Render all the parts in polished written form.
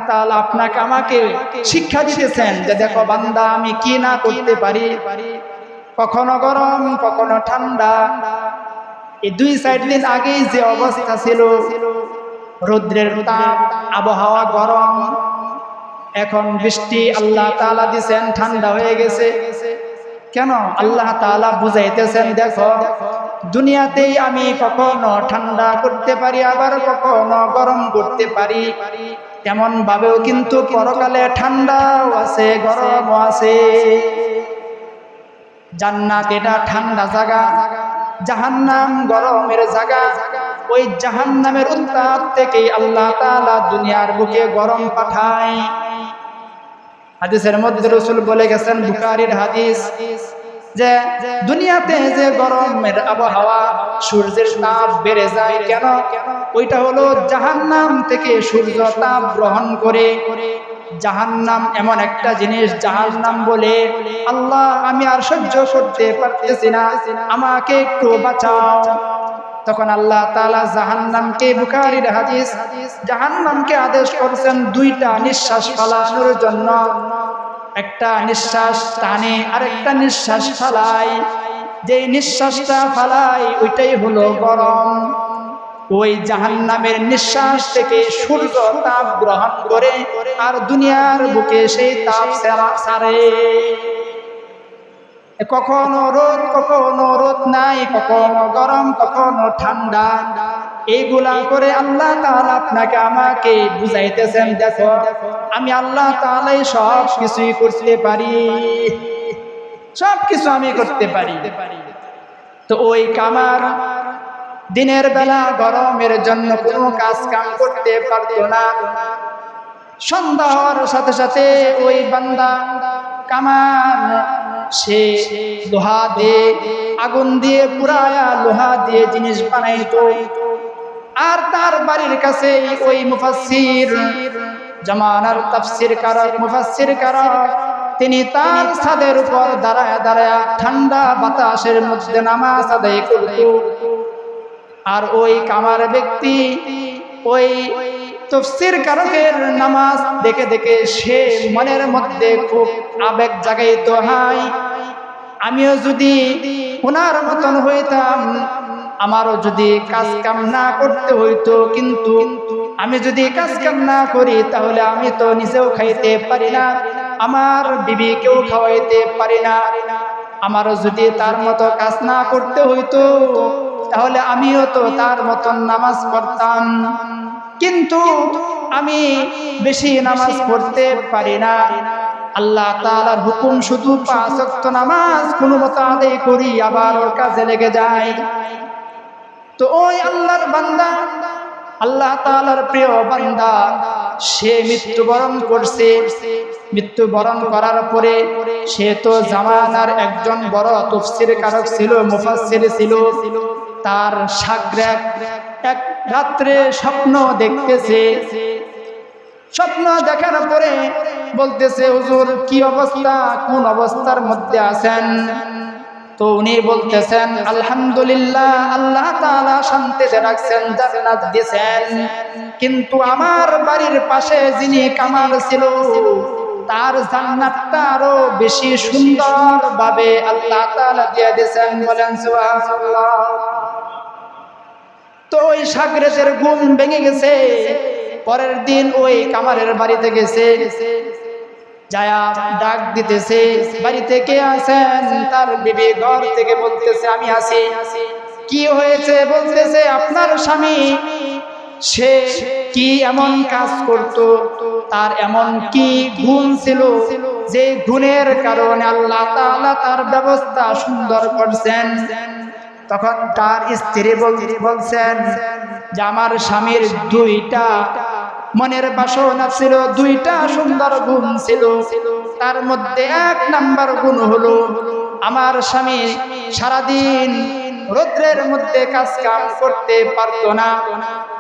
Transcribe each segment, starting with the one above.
তাআলা আপনাকে আমাকে শিক্ষা দিতেছেন যে দেখো বান্দা আমি কি না করতে পারি, কখনো গরম কখনো ঠান্ডা। এই 2-4 দিন আগেই যে অবস্থা ছিল, রৌদ্রের তাপ, আবহাওয়া গরম, এখন বৃষ্টি আল্লাহ তাআলা দিবেন, ঠান্ডা হয়ে গেছে। কেন? আল্লাহ তাআলা বুঝাইতেছেন দেখো দুনিয়াতেই আমি কখনো ঠান্ডা করতে পারি আবার কখনো গরম করতে পারি, তেমন ভাবেও কিন্তু পরকালে ঠান্ডাও আছে গরমও আছে। জান্নাত এটা ঠান্ডা জায়গা, জাহান্নাম গরমের জায়গা। ওই জাহান্নামের উত্তাপ থেকে আল্লাহ তাআলা দুনিয়ার বুকে গরম পাঠায়। হাদিসের মধ্যে রাসূল বলে গেছেন, বুখারীর হাদিস, যে দুনিয়াতে যে গরমের আবহাওয়া, সূর্যের তাপ বেড়ে যায় কেন? ওইটা হলো জাহান্নাম থেকে সূর্য তাপ গ্রহণ করে। জাহান্নাম এমন একটা জিনিস, জাহান্নাম বলে আল্লাহ আমি আর সহ্য করতে পারতেছি না, আমাকে একটু বাঁচাও। তখন আল্লাহ তাআলা জাহান্নামকে, বুখারীর হাদিস, জাহান্নামকে আদেশ করেছেন 2টা নিঃশ্বাস ফেলানোর জন্য। একটা নিঃশ্বাস টানে আর একটা নিঃশ্বাস ফালায়। যে নিঃশ্বাসটা ফালায় ওইটাই হলো গরম। ওই জাহান্নামের নিঃশ্বাস থেকে সূর্য তাপ গ্রহণ করে আর দুনিয়ার বুকে সেই তাপ ছাড়ে। কখনো রোদ নাই, কখনো গরম কখনো ঠান্ডা। এইগুলা করে আল্লাহ তাআলা আপনাকে আমাকে বুঝাইতেছেন দেখো আমি আল্লাহ তাআলাই সব কিছুই করতে পারি, সব কিছু আমি করতে পারি। তো ওই কামার দিনের বেলা গরমের জন্য কোনো কাজ কাম করতে পারতো না। সন্ধ্যা হওয়ার সাথে সাথে ওই বান্দা কামার সে লোহা দিয়ে, আগুন দিয়ে পুরায়া লোহা দিয়ে জিনিস বানাইতো। আর তার বাড়ির কাছে ওই মুফাসসির, জামানার তাফসীর কারক, মুফাসসির কারক, তিনি তার ছাদের উপর দাঁড়ায়া দাঁড়ায়া ঠান্ডা বাতাসের মধ্যে নামাজ আদায় করত। আর ওই কামার ব্যক্তি ওই তাফসীর কারকের নামাজ দেখে দেখে সে মনের মধ্যে খুব আবেগ জাগাইতো, হয় আমিও যদি ওনার মতন হইতাম, আমারও যদি কাজ কাম না করতে হইতো, কিন্তু আমি যদি কাজ কাম না করি তাহলে আমি তো নিজেও খাইতে পারি না, আমার বিবিকেও খাওয়াইতে পারি না। আমারও যদি তার মতো কাজ না করতে হইতো তাহলে আমিও তো তার মতন নামাজ পড়তাম, কিন্তু আমি বেশি নামাজ পড়তে পারি না। আল্লাহ তাআলার হুকুম শুধু 5 ওয়াক্ত নামাজ কোনো মতো আদায় করি, আবার ওর কাজে লেগে যায়। তো ওই আল্লাহর বান্দা, আল্লাহ তাআলার প্রিয় বান্দা, সে মৃত্যুবরণ করছে। মৃত্যুবরণ করার পরে সে তো জামানার একজন বড় তাফসীর কারক ছিল, মুফাসসির ছিল। তার শাগরেদ এক রাত্রে স্বপ্ন দেখতেছে। স্বপ্ন দেখার পরে বলতেছে, হুজুর কি অবস্থা, কোন অবস্থার মধ্যে আছেন? তো উনি বলতেছেন, আলহামদুলিল্লাহ, আল্লাহ তাআলা শান্তিতে রাখছেন, জান্নাত দিয়েছেন, কিন্তু আমার বাড়ির পাশে যিনি কামার ছিল তার জান্নাতটা আরো বেশি সুন্দর ভাবে আল্লাহ তাআলা দিয়ে দিয়েছেন। বলেন সুবহানাল্লাহ। তো ওই শাগরেদের ঘুম ভেঙে গেছে। পরের দিন ওই কামারের বাড়িতে গেছে, যায়া ডাক দিতেছে, বাড়িতে কে আছেন? তার বিবি ঘর থেকে বলতেছে, আমি আছি। কি হয়েছে? বলতেছে, আপনার স্বামী সে কি এমন কাজ করত, তার এমন কি গুণ ছিল যে গুণের কারণে আল্লাহ তাআলা তার ব্যবস্থা সুন্দর করছেন। তখন তার স্ত্রী বলছেন যে আমার স্বামীর 2টা মনের বাসনা ছিল, 2টা সুন্দর গুণ ছিল। তার মধ্যে 1 নাম্বার গুণ হলো আমার স্বামী সারাদিন রৌদ্রের মধ্যে কাজ কাম করতে পারতো না।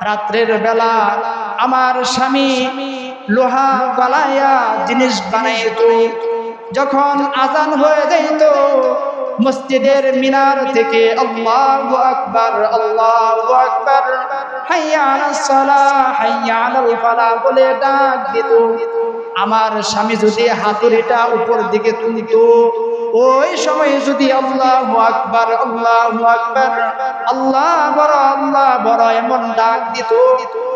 রাত্রের বেলা আমার স্বামী লোহা গলায়া জিনিস বানাইতো। যখন আজান হয়ে যাইত মসজিদের মিনার থেকে আল্লাহু আকবার আল্লাহু আকবার হাইয়া আলাস সালাহ হাইয়া আলাল ফালাহ বলে ডাক দিত। আমার স্বামী যদি হাতুড়িটা উপর দিকে তুলতো, ওই সময় যদি আল্লাহু আকবার আল্লাহু আকবার আল্লাহ বড় এমন ডাক দিত,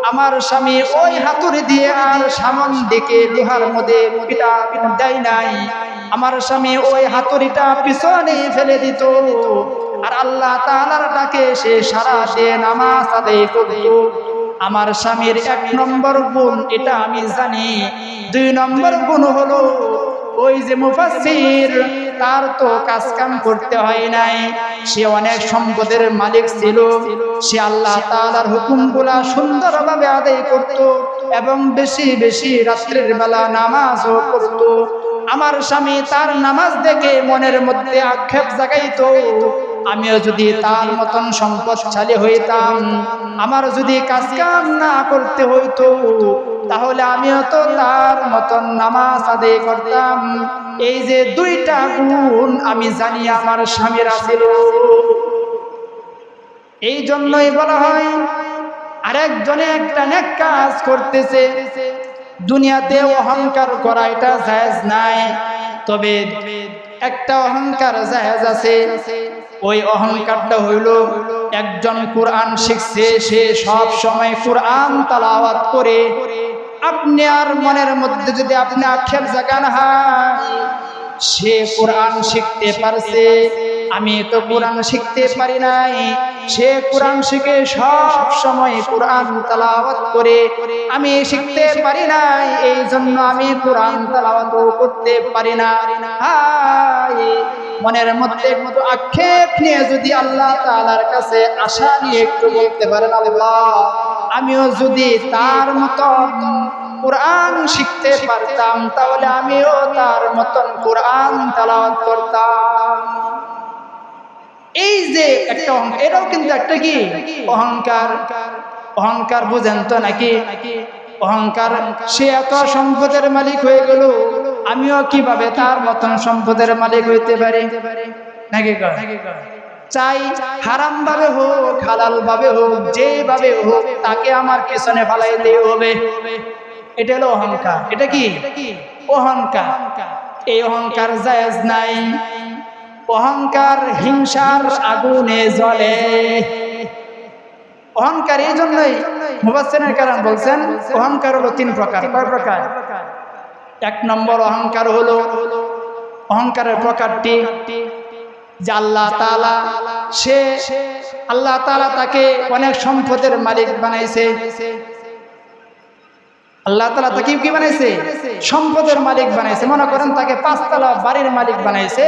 আমার স্বামী ওই হাতুড়ি দিয়ে আর সামন দিকে লোহার মধ্যে পিটা দেয় নাই, আমার স্বামী ওই হাতুড়িটা পিছনে ফেলে দিত আর আল্লাহ তাআলার ডাকে সে সারা দিয়ে নামাজ আদায় করত। আমার স্বামীর 1 নম্বর গুণ এটা আমি জানি। 2 নম্বর গুণ হলো ওই যে মুফাসসির, তার তো কাজ কাম করতে হয় নাই, সে অনেক সম্পদের মালিক ছিল, সে আল্লাহ তাআলার হুকুমগুলা সুন্দরভাবে আদায় করত এবং বেশি বেশি রাত্রের বেলা নামাজও করত। আমার স্বামী তার নামাজ দেখে মনের মধ্যে আক্ষেপ জাগাইতো, আমিও যদি তার মতন সম্পদশালী হইতাম, আমার যদি কাজ কাম না করতে হইতো, তাহলে আমিও তো তার মতন নামাজ আদায় করতাম। এই যে 2টা গুণ আমি জানি আমার স্বামীর আছিল। এই জন্যই বলা হয় আরেকজনে একটা নেক কাজ করতেছে, দুনিয়াতে অহংকার করা এটা জায়েজ নাই, তবে একটা অহংকার জায়েজ আছে। ওই অহংকারটা হইল একজন কোরআন শিখছে, সে সব সময় কোরআন তেলাওয়াত করে, আপনি আর মনের মধ্যে যদি আপনি আক্ষেপ জাগান হয় সে কোরআন শিখতে পারছে, আমি তো কোরআন শিখতে পারি নাই, সে কোরআন শিখে সব সময় কোরআন তেলাওয়াত করে, আমি শিখতে পারি নাই, এই জন্য আমি কোরআন তেলাওয়াত করতে পারি না। মনের মধ্যে একটু আক্ষেপ নিয়ে যদি আল্লাহ তাআলার কাছে আশা নিয়ে একটু বলতে পারেন, আল্লাহ আমিও যদি তার মতন কোরআন শিখতে পারতাম, তাহলে আমিও তার মতন কোরআন তেলাওয়াত করতাম। এই যে একটা এটাও কিন্তু একটা কি অহংকার। অহংকার বুঝেন তো নাকি? অহংকার, সে এত সম্পদের মালিক হয়ে গেল, আমিও কিভাবে তার মতন সম্পদের মালিক হইতে পারি নাকি? চাই হারাম ভাবে হোক হালাল ভাবে হোক যেভাবে হোক তাকে আমার পেছনে ফালাইতে হবে। এটা হলো অহংকার। এটা কি অহংকার? এই অহংকার জায়েজ নাই। অহংকার হিংসার আগুনে জ্বলে। অহংকার এই জন্যই মুফাসসিরিনের কারণ বলছেন অহংকার হলো 3 প্রকার। কয় প্রকার? 1 নম্বর অহংকার হলো, অহংকারের প্রকারটি যে আল্লাহ তাআলা তাকে অনেক সম্পদের মালিক বানাইছে। আল্লাহ তাআলা তাকে কি বানাইছে? সম্পদের মালিক বানাইছে। মনে করেন তাকে 5 তলা বাড়ির মালিক বানাইছে।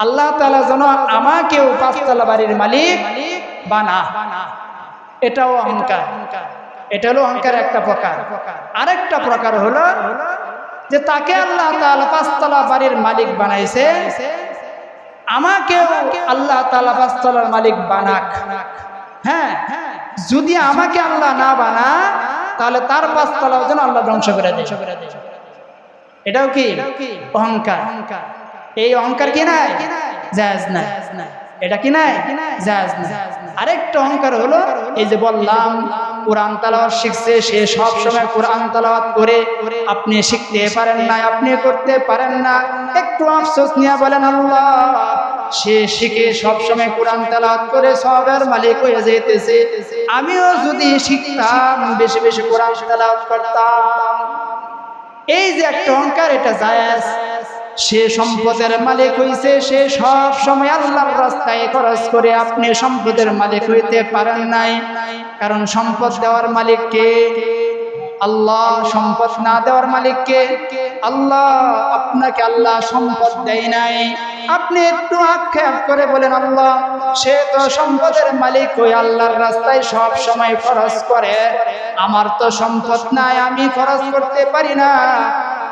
আল্লাহ তাআলা যেন আমাকেও 5 তলা বাড়ির মালিক বানা। এটাও অহংকার। এটা হলো অহংকারের একটা প্রকার। আরেকটা প্রকার হলো যে তাকে আল্লাহ তাআলা 5 তলা বাড়ির মালিক বানাইছে, আমাকেও আল্লাহ তাআলা 5 তলার মালিক বানাক। হ্যাঁ, যদি আমাকে আল্লাহ না বানা তাহলে তার 5 তলাও যেন আল্লাহ ধ্বংস করে দেয়। এটাও কি অহংকার? এই অহংকার কি নাই? জায়েজ নাই। এটা কি নাই? জায়েজ নাই। আরেকটা অহংকার হলো এই যে বললাম কোরআন তেলাওয়াত শিখছে, সে সব সময় কোরআন তেলাওয়াত করে, আপনি শিখতে পারেন না, আপনি করতে পারেন না, একটু আফসোস নিয়ে বলেন আল্লাহ সে শিখে সব সময় কোরআন তেলাওয়াত করে সওয়াবের মালিক হয়ে যেতেছে, আমিও যদি শিখতাম বেশি বেশি কোরআন তেলাওয়াত করতাম। এই যে একটা অহংকার, এটা জায়েজ। সে সম্পদের মালিক হইছে, সে সব সময় আল্লাহর রাস্তায় খরচ করে, আপনি সম্পদের মালিক হইতে পারেন নাই, কারণ সম্পদ দেওয়ার মালিক কে? আল্লাহ। সম্পদ না দেওয়ার মালিক কে? আল্লাহ। আপনাকে আল্লাহ সম্পদ দেয় নাই, আপনি একটু আক্ষেপ করে বলেন আল্লাহ সে তো সম্পদের মালিক হয়ে আল্লাহর রাস্তায় সব সময় খরচ করে, আমার তো সম্পদ নাই, আমি খরচ করতে পারি না।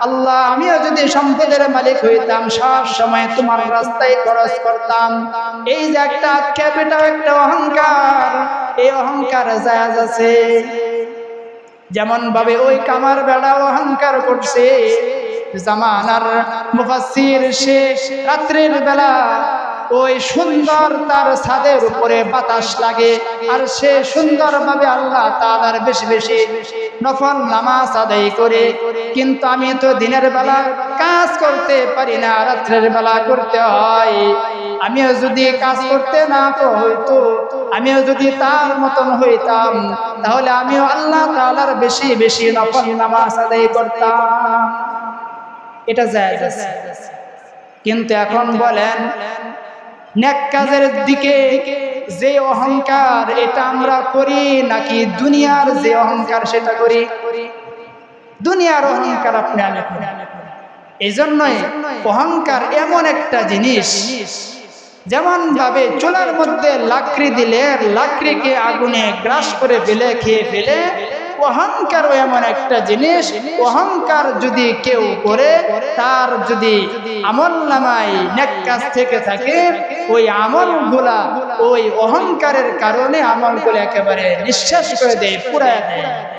আল্লাহ আমিও যদি সম্পদের মালিক হইতাম সব সময় তোমার রাস্তায় খরচ করতাম। এই যে একটা আক্ষেপ, এটাও একটা অহংকার। এই অহংকার জায়েজ আছে। যেমন ভাবে ওই কামার বেড়া অহংকার করছে, জামানার মুফাসসির সে রাত্রির বেলা ওই সুন্দর তার ছাদের উপরে বাতাস লাগে, আর সে সুন্দরভাবে আল্লাহ তাআলার বেশি বেশি নফল নামাজ আদায় করে। কিন্তু আমি তো দিনের বেলা কাজ করতে পারি না, রাত্রের বেলা করতে হয়। আমিও যদি কাজ করতে না হইতো, আমিও যদি তার মতন হইতাম, তাহলে আমিও আল্লাহ তাআলার বেশি বেশি নফল নামাজ আদায় করতাম। এটা জায়েজ আছে। কিন্তু এখন বলেন, নেক কাজের দিকে যে অহংকার, এটা আমরা করি নাকি দুনিয়ার যে অহংকার সেটা করি? দুনিয়ার অহংকার আপনি আমি করি। এই জন্যই অহংকার এমন একটা জিনিস, যেমন ভাবে চুলার মধ্যে লাকড়ি দিলে লাকড়িকে আগুনে গ্রাস করে ফেলে, খেয়ে ফেলে, অহংকারও এমন একটা জিনিস। অহংকার যদি কেউ করে, তার যদি আমলনামায় নেক কাজ থেকে থাকে, ওই আমলগুলা ওই অহংকারের কারণে আমলগুলো একেবারে নিঃশেষ করে দেয়, পুড়ায় দেয়।